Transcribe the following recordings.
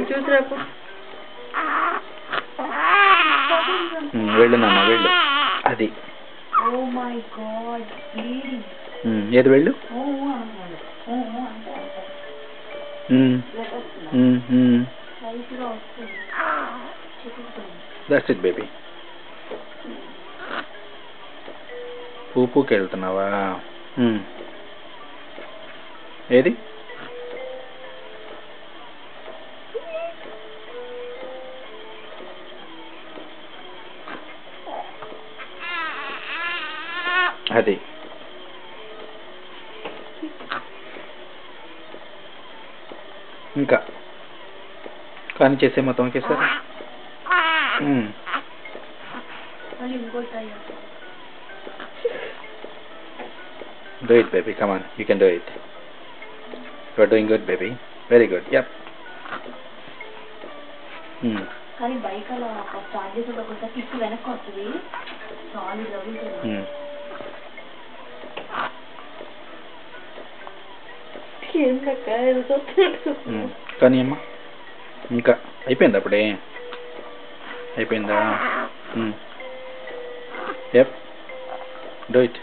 చూసిరాపు వెళ్ళు నాన్న వెళ్ళు అది ఏది వెళ్ళు దట్స్ ఇట్ బేబీ పూకి వెళ్తున్నావా ఏది అది ఇంకా కానీ చేసే మొత్తం ఒకేసారి do it baby, come on, you can do it. You are doing good baby, very good. Yep. కానీ బైక్ అలా స్టార్ట్ చేసేటప్పుడు ఒకసారి కిక్కు వెనక్కి వస్తుంది సాలిడ్ తగులుతుంది కానీ అమ్మా ఇంకా అయిపోయింది అప్పుడే అయిపోయిందా యప్ డూ ఇట్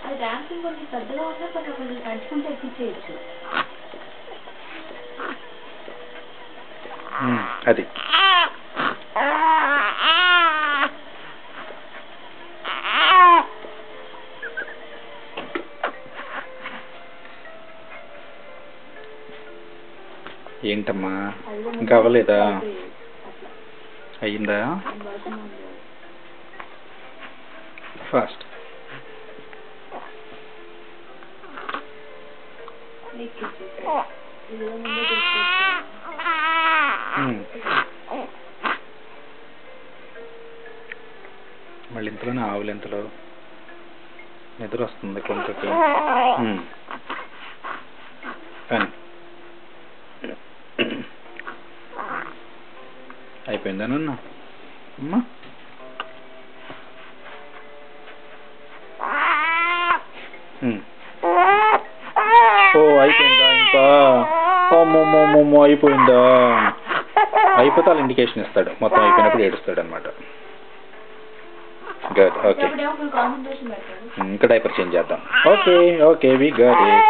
అది డాన్సింగ్ కొంచెం పెద్దగా ఉన్నా కొంచెం నడుచుకుంటే ఎక్కించేయచ్చు అది ఏంటమ్మా ఇంకా అవ్వలేదా అయ్యిందా ఫాస్ట్ మళ్ళీ ఇంతలోనే ఆవులు ఇంతలో నిద్ర వస్తుంది కొంతకి కానీ అయిపోయిందా నాన్న అమ్మా ఓ అయిపోయిందా ఇంకా అమ్మమ్మమ్మమ్మ అయిపోయిందా అయిపోతే వాళ్ళు ఇండికేషన్ ఇస్తాడు మొత్తం అయిపోయినప్పుడు ఏడుస్తాడు అనమాట గుడ్ ఓకే ఇంకా డైపర్ చేంజ్ చేద్దాం okay okay we got it